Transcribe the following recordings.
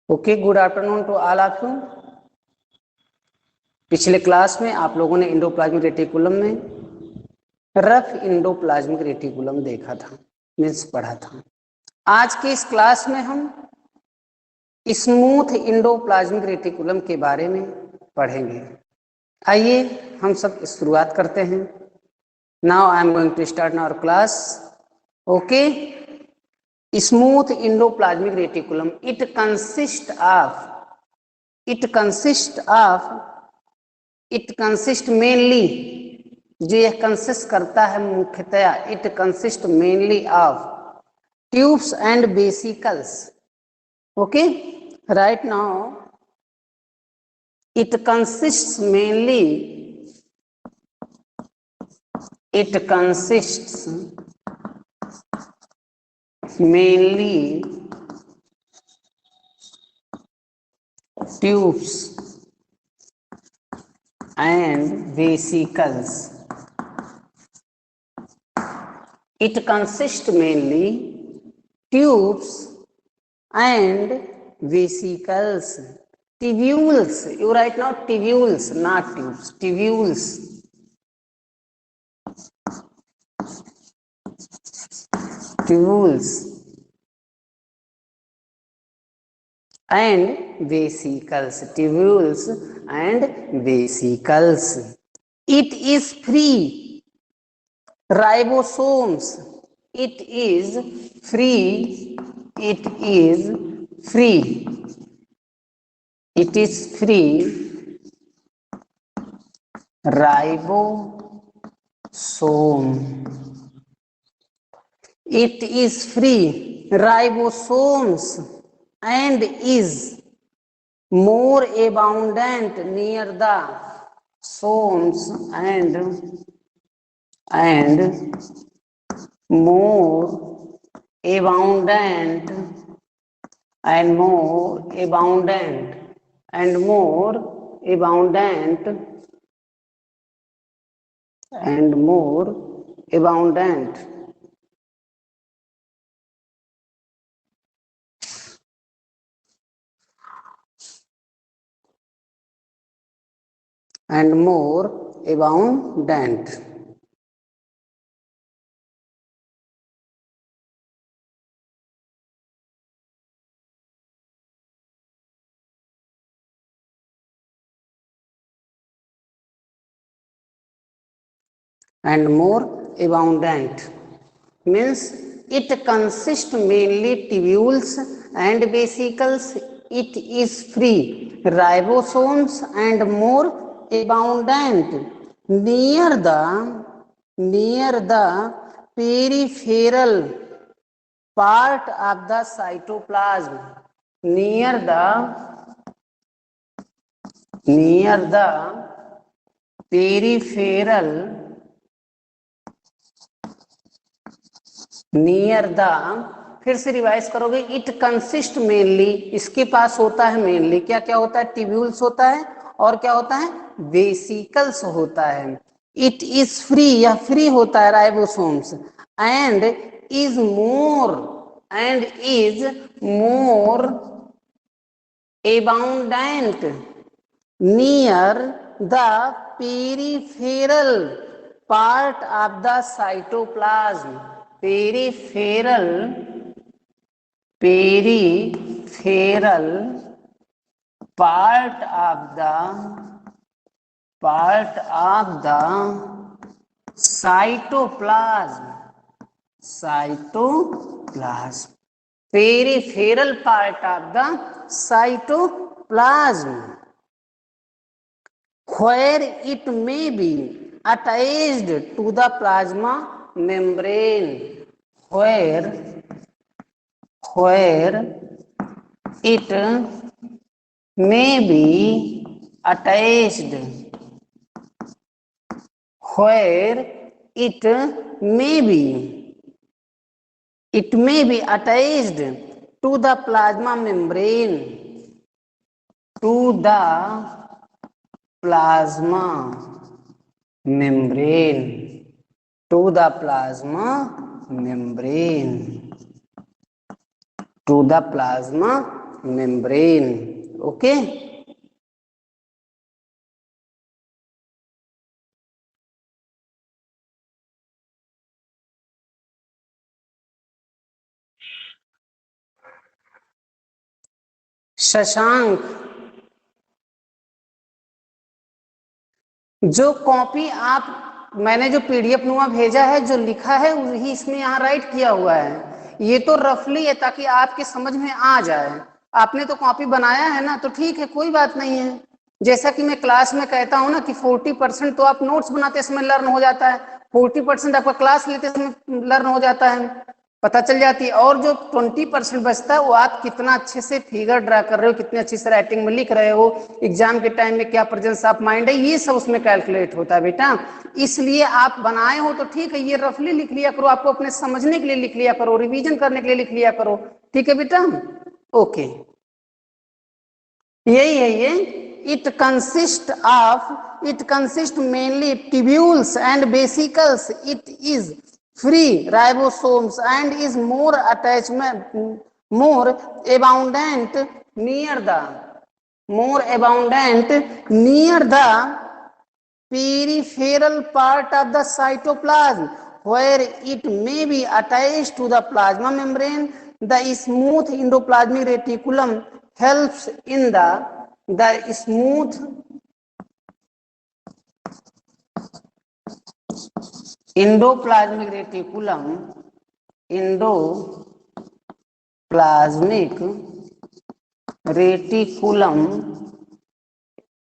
Okay, good afternoon to all of you. पिछले class में आप लोगों ने इंडोप्लाज्मिक रेटिकुलम में रफ इंडोप्लाज्मिक रेटिकुलम देखा था, मीन्स पढ़ा था। आज के इस क्लास में हम स्मूथ इंडोप्लाज्मिक रेटिकुलम के बारे में पढ़ेंगे। आइए हम सब शुरुआत करते हैं। Now I am going to start our class. Okay, smooth endoplasmic reticulum it consist mainly, जो यह कंसिस्ट करता है मुख्यतया, it consist mainly of tubes and vesicles. Okay, right now it consists mainly tubes and vesicles. It consists mainly tubes and vesicles. Tubules, you write now tubules, not tubes, tubules. Tubules and vesicles, tubules and vesicles. It is free ribosomes. It is free ribosome. It is free ribosomes and is more abundant near the somes and more abundant and more abundant means it consists mainly tubules and vesicles. It is free ribosomes and more abundant near the peripheral part of the cytoplasm. Near the peripheral, फिर से revise करोगे। It consist mainly, इसके पास होता है mainly क्या क्या होता है? ट्यूब्यूल्स होता है और क्या होता है? वेसिकल्स होता है। इट इज फ्री, यह फ्री होता है ribosomes, and is more abundant near the peripheral part of the cytoplasm. Peripheral part of the cytoplasm. Peripheral part of the cytoplasm, where it may be attached to the plasma membrane. Where it may be attached to the plasma membrane. To the plasma membrane. Okay, Shashank, जो copy आप मैंने जो PDF नुमा भेजा है, जो लिखा है वही इसमें यहाँ राइट किया हुआ है। ये तो रफली है ताकि आपके समझ में आ जाए। आपने तो कॉपी बनाया है ना, तो ठीक है, कोई बात नहीं है। जैसा कि मैं क्लास में कहता हूँ ना कि 40% तो आप नोट्स बनाते समय लर्न हो जाता है, 40% आपका क्लास लेते समय लर्न हो जाता है, पता चल जाती है। और जो 20% बचता है वो आप कितना अच्छे से फिगर ड्रा कर रहे हो, कितने अच्छे से राइटिंग में लिख रहे हो, एग्जाम के टाइम में क्या प्रेजेंस ऑफ माइंड है, ये सब उसमें कैलकुलेट होता है बेटा। इसलिए आप बनाए हो तो ठीक है, ये रफली लिख लिया करो, आपको अपने समझने के लिए लिख लिया करो, रिवीजन करने के लिए लिख लिया करो। ठीक है बेटा, ओके, यही है ये। It consist mainly tubules and vesicles. It is free ribosomes and is more abundant near the more abundant near the peripheral part of the cytoplasm, where it may be attached to the plasma membrane. The smooth endoplasmic reticulum helps in the smooth endoplasmic reticulum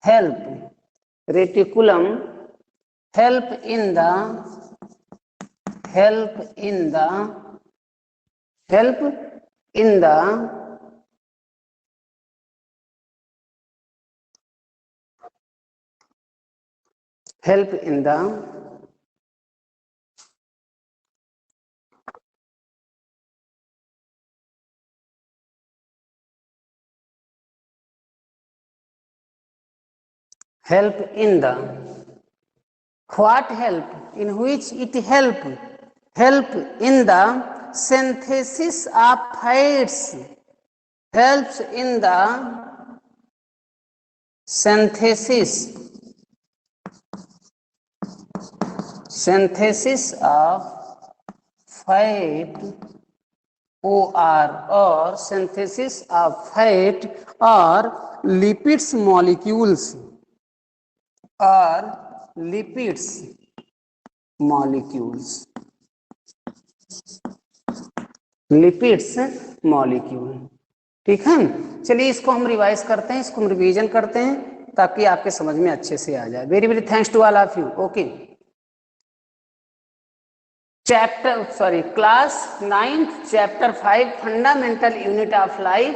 help reticulum help in the help in the help in the help in the help in the what help in which it help in the synthesis of fats, helps in the synthesis of fat or synthesis of fat or lipids molecules or lipids molecules ठीक है। चलिए इसको हम revise करते हैं, इसको हम revision करते हैं ताकि आपके समझ में अच्छे से आ जाए। Very very thanks to all of you. Okay, class 9th chapter 5 fundamental unit of life,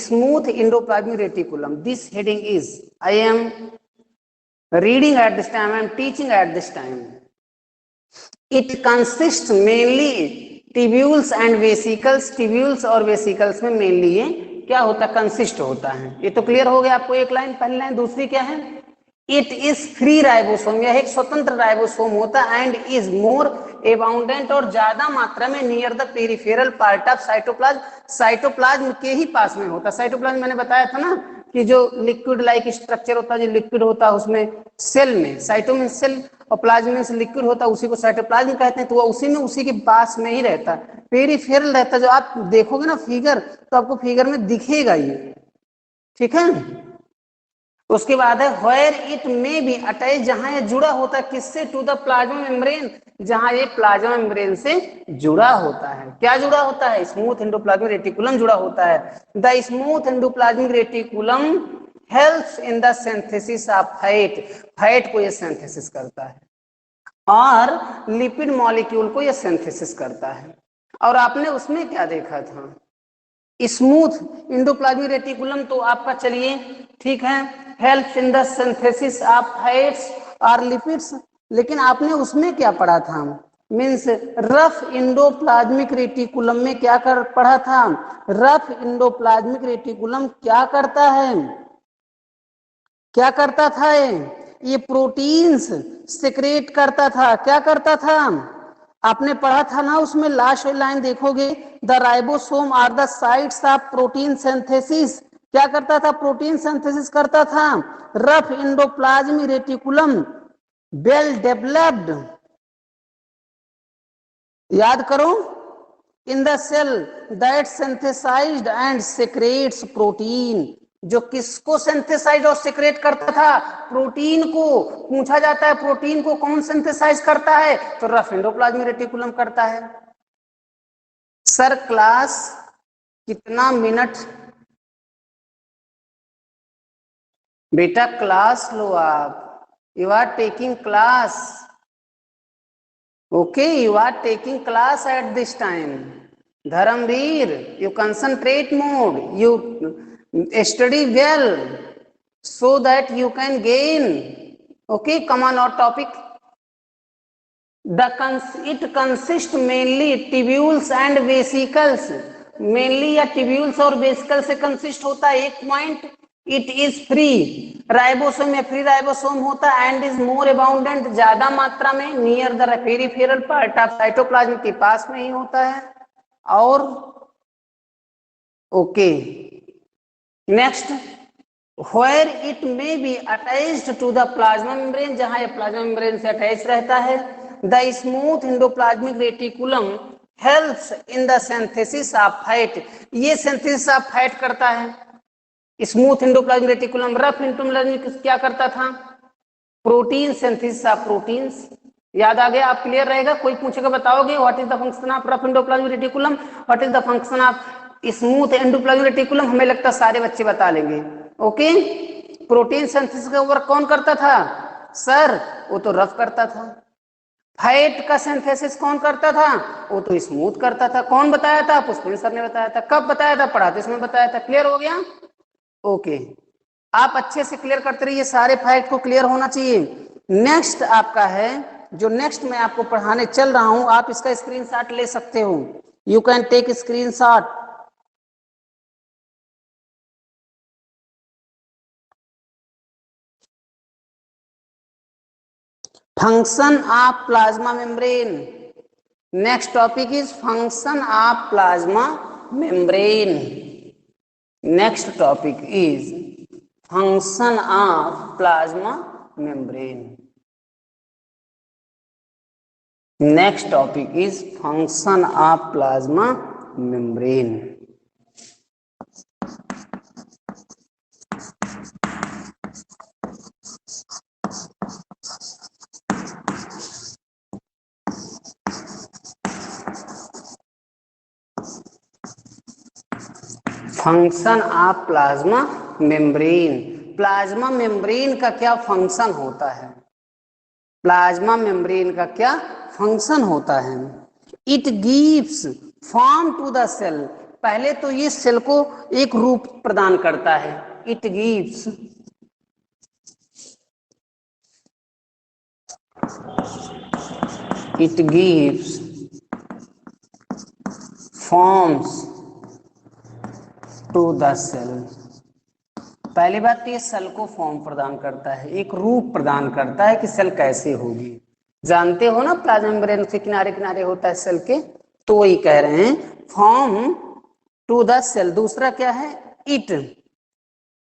smooth endoplasmic reticulum. This heading is I am reading at this time, I am teaching at this time. It consists mainly tubules and vesicles. tubules और vesicles में mainly ये क्या होता है, consist होता है। ये तो क्लियर हो गया आपको। एक लाइन, पहली लाइन। दूसरी क्या है, इट इज फ्री राइबोसोम, यह एक स्वतंत्र राइबोसोम होता है, एंड इज मोर एबाउंडेंट, और ज्यादा मात्रा में near the peripheral part of cytoplasm, cytoplasm के ही पास में होता है। साइटोप्लाज्म मैंने बताया था ना कि जो लिक्विड लाइक स्ट्रक्चर होता है, जो लिक्विड होता है उसमें सेल में, साइटो में सेल और प्लाज्म में से लिक्विड होता है, उसी को साइटोप्लाज्म कहते हैं। तो वो उसी में, उसी के पास में ही रहता है, पेरिफेरल रहता है। जो आप देखोगे ना फिगर, तो आपको फिगर में दिखेगा ये, ठीक है। उसके बाद है where it may be attach, जहां ये जुड़ा होता है किससे, टू द प्लाज्मा मेम्ब्रेन, जहां ये प्लाज्मा मेम्ब्रेन से जुड़ा होता है। क्या जुड़ा होता है, स्मूथ एंडोप्लाज्मिक रेटिकुलम जुड़ा होता है। The smooth endoplasmic reticulum helps in the synthesis of fat, fat को ये सिंथेसिस करता है, और लिपिड मॉलिक्यूल को ये सिंथेसिस करता है। और आपने उसमें क्या देखा था, स्मूथ एंडोप्लाज्मिक रेटिकुलम, तो आपका चलिए ठीक है, helps in the synthesis of fats और लिपिड्स। लेकिन आपने उसमें क्या पढ़ा था, मीन्स रफ एंडोप्लाज्मिक रेटिकुलम में क्या कर पढ़ा था, रफ एंडोप्लाज्मिक रेटिकुलम क्या करता है, क्या करता था, ये प्रोटीन्स सिक्रेट करता था। क्या करता था, आपने पढ़ा था ना, उसमें लास्ट लाइन देखोगे, the ribosome are the sites of protein synthesis. क्या करता था? प्रोटीन सिंथेसिस करता था। Rough endoplasmic reticulum well developed, याद करो, in the cell that synthesized and secrets protein. जो किसको सिंथेसाइज और सेक्रेट करता था? प्रोटीन को। पूछा जाता है प्रोटीन को कौन सिंथेसाइज करता है, तो रफ एंडोप्लाज्मिक रेटिकुलम करता है। सर क्लास कितना मिनट? बेटा क्लास लो आप, you are taking class, okay, you are taking class at this time. Dharmveer, you concentrate more, you study well so that you can gain. Okay, come on, our topic. It consists mainly tubules and vesicles. Mainly या tubules और vesicles से consist होता है। एक point, it is free, ribosome या free ribosome होता है, and is more abundant, ज्यादा मात्रा में, near the peripheral part of cytoplasm के पास में ही होता है। और okay, next, where it may be attached to the plasma membrane, जहां ये प्लाज्मा मेम्ब्रेन से अटैच रहता है। The smooth endoplasmic reticulum helps in the synthesis of fat, ये synthesis of fat करता है। Smooth endoplasmic reticulum. Rough endoplasmic क्या करता था? Protein synthesis of proteins. याद आ गया? आप क्लियर रहेगा? कोई पूछेगा बताओगे what is the function of rough endoplasmic reticulum, what is the function of smooth endoplasmic reticulum? हमें लगता है सारे बच्चे बता लेंगे। ओके, प्रोटीन सिंथेसिस का वर्क कौन करता था? सर वो तो रफ करता था। फैट का सिंथेसिस कौन करता था? वो तो स्मूथ करता था। कौन बताया था? पुष्पिन सर ने बताया था। कब बताया था? पढ़ाते समय बताया था। क्लियर हो गया? ओके, आप अच्छे से क्लियर करते रहिए, सारे फैक्ट को क्लियर होना चाहिए। नेक्स्ट आपका है, जो नेक्स्ट मैं आपको पढ़ाने चल रहा हूं, आप इसका स्क्रीनशॉट ले सकते हो। You can take screenshot. Function of plasma membrane. Next topic is function of plasma membrane. Next topic is function of plasma membrane. Next topic is function of plasma membrane. Function of plasma membrane. Plasma membrane का क्या function होता है? Plasma membrane का क्या function होता है? It gives form to the cell. पहले तो ये सेल को एक रूप प्रदान करता है। It gives forms to the cell. पहली बात तो ये सेल को फॉर्म प्रदान करता है, एक रूप प्रदान करता है कि सेल कैसे होगी। जानते हो ना, प्लाज्मा मेम्ब्रेन के किनारे किनारे होता है सेल के, तो वही कह रहे हैं फॉर्म टू द सेल। दूसरा क्या है? It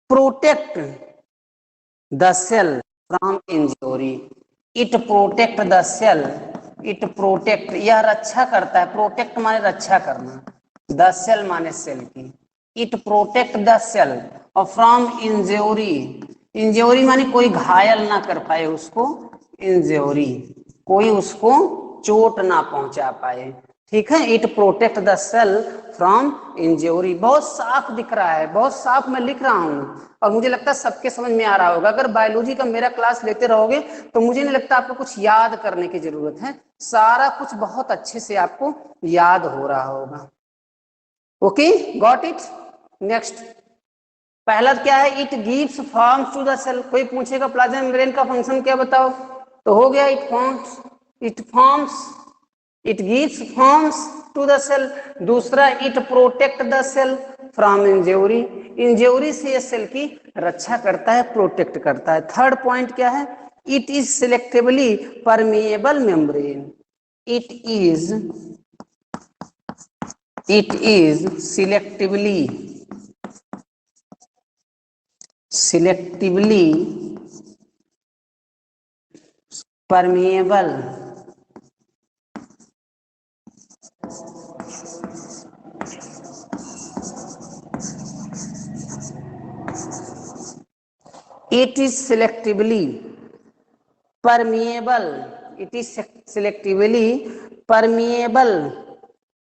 protect the cell from injury. It protect the cell, it protect, यह रक्षा करता है। प्रोटेक्ट माने रक्षा करना, द सेल माने सेल की। इट प्रोटेक्ट द सेल और फ्रॉम इंजरी। इंजरी माने कोई घायल ना कर पाए उसको, इंजरी, कोई उसको चोट ना पहुंचा पाए। ठीक है, it protect the cell from injury. बहुत साफ दिख रहा है, बहुत साफ मैं लिख रहा हूं, और मुझे लगता है सबके समझ में आ रहा होगा। अगर बायोलॉजी का मेरा क्लास लेते रहोगे तो मुझे नहीं लगता आपको कुछ याद करने की जरूरत है, सारा कुछ बहुत अच्छे से आपको याद हो रहा होगा। Okay, got it? नेक्स्ट, पहला क्या है? It gives forms to the cell. कोई पूछेगा प्लाज्मा मेम्ब्रेन का फंक्शन क्या बताओ, तो हो गया it gives forms to the cell. दूसरा, it protect the cell from injury. Injury से ये सेल की रक्षा करता है, प्रोटेक्ट करता है। थर्ड पॉइंट क्या है? It is selectively permeable membrane. it is selectively permeable it is selectively permeable it is selectively permeable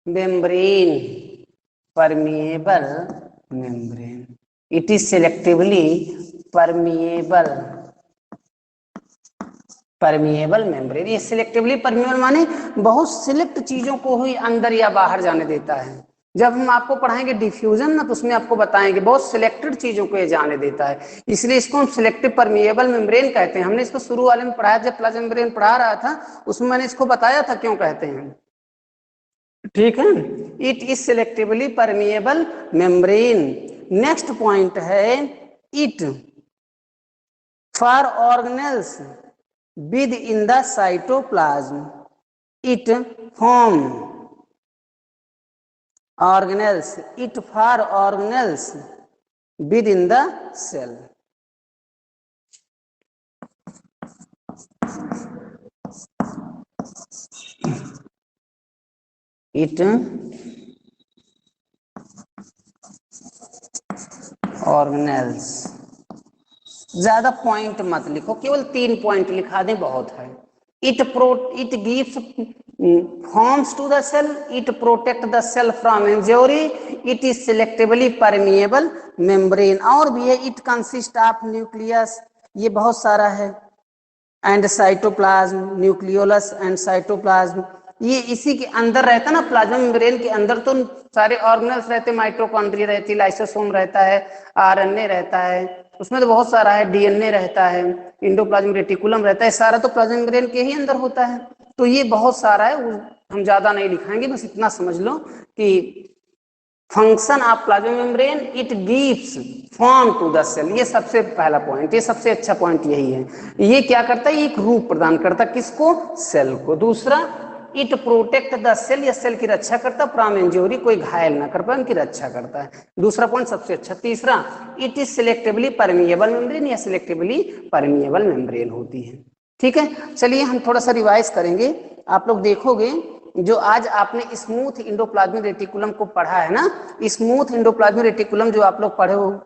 membrane permeable membrane it is selectively permeable permeable membrane. ये सिलेक्टिवली परमिएबल माने बहुत select चीजों को ही अंदर या बाहर जाने देता है। जब हम आपको पढ़ाएंगे डिफ्यूजन ना, तो उसमें आपको बताएंगे बहुत सिलेक्टेड चीजों को ये जाने देता है, इसलिए इसको हम सिलेक्टिव परमिएबल मेम्ब्रेन कहते हैं। हमने इसको शुरू वाले में पढ़ाया, जब प्लाज्मा मेम्ब्रेन पढ़ा रहा था उसमें मैंने इसको बताया था क्यों कहते हैं, ठीक है। It is selectively permeable membrane. Next point है it for organelles within the cytoplasm it form organelles it for organelles within the cell it organelles। ज्यादा पॉइंट मत लिखो, केवल 3 पॉइंट लिखा दें बहुत है। It gives forms to the cell, it protect the cell from injury, it is selectively permeable membrane. और भी है, इट कंसिस्ट ऑफ न्यूक्लियस, ये बहुत सारा है, and cytoplasm, nucleolus and cytoplasm, ये इसी के अंदर रहता ना। प्लाज्मा मेम्ब्रेन के अंदर तो सारे ऑर्गेनल्स रहते, माइटोकॉन्ड्रिया रहती, लाइसोसोम रहता है, आरएनए रहता है, उसमें तो बहुत सारा है, डीएनए रहता है, इंडोप्लाज्मिक रेटिकुलम रहता है, सारा तो प्लाज्मा मेम्ब्रेन के ही अंदर होता है। तो ये बहुत सारा है, हम ज्यादा नहीं लिखाएंगे, बस इतना समझ लो कि function of plasma membrane, it gives form to the cell. ये सबसे पहला पॉइंट, ये सबसे अच्छा पॉइंट यही है। ये क्या करता है, एक रूप प्रदान करता है, किसको, सेल को। दूसरा, इट प्रोटेक्ट द सेल, या सेल की रक्षा करता है, फ्रॉम इंजरी, कोई घायल ना कर पाए उनकी रक्षा करता है। दूसरा पॉइंट सबसे अच्छा। तीसरा, it is selectively permeable membrane, या सिलेक्टिवली परमिएबल मेम्ब्रेन होती है, ठीक है। चलिए हम थोड़ा सा रिवाइज करेंगे। आप लोग देखोगे जो आज आपने स्मूथ इंडोप्लाज्मिक रेटिकुलम को पढ़ा है ना, स्मूथ इंडोप्लाज्मिक रेटिकुलम जो आप लोग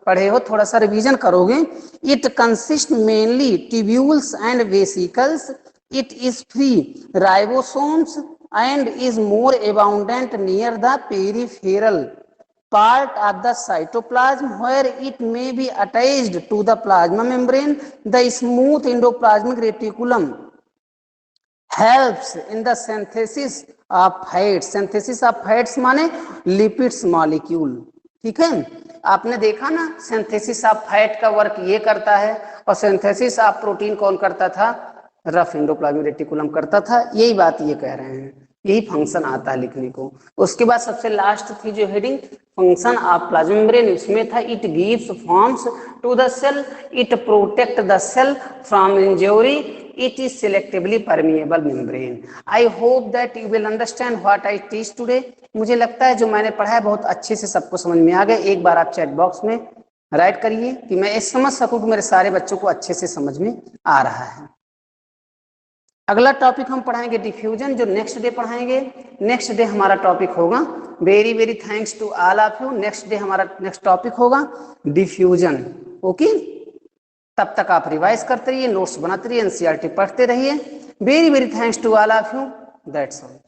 पढ़े हो, थोड़ा सा रिवीजन करोगे। It consist mainly tubules and vesicles, it is free ribosomes and is more abundant near the peripheral part of the cytoplasm where it may be attached to the plasma membrane. The smooth endoplasmic reticulum helps in the synthesis of fats, synthesis of fats माने lipids molecule, ठीक है। आपने देखा ना, synthesis of fat का work ये करता है, और सिंथेसिस ऑफ प्रोटीन कौन करता था, रफ इंडोप्लाज्मिक रेटिकुलम करता था। यही बात ये कह रहे हैं, यही फंक्शन आता है लिखने को। उसके बाद सबसे लास्ट थी जो heading, function of plasma membrane, उसमें था it gives forms to the cell, it protect the cell from injury, it is selectively permeable membrane. I hope that you will understand what I teach today. मुझे लगता है जो मैंने पढ़ा है बहुत अच्छे से सबको समझ में आ गया। एक बार आप चैट बॉक्स में राइट करिए कि मैं ये समझ सकूं कि मेरे सारे बच्चों को अच्छे से समझ में आ रहा है। अगला टॉपिक हम पढ़ाएंगे डिफ्यूजन, जो नेक्स्ट डे पढ़ाएंगे। नेक्स्ट डे हमारा टॉपिक होगा, very very thanks to all of you. Next day हमारा नेक्स्ट टॉपिक होगा डिफ्यूजन, ओके। तब तक आप रिवाइज करते रहिए, नोट्स बनाते रहिए, एनसीईआरटी पढ़ते रहिए। Very very thanks to all of you, that's all.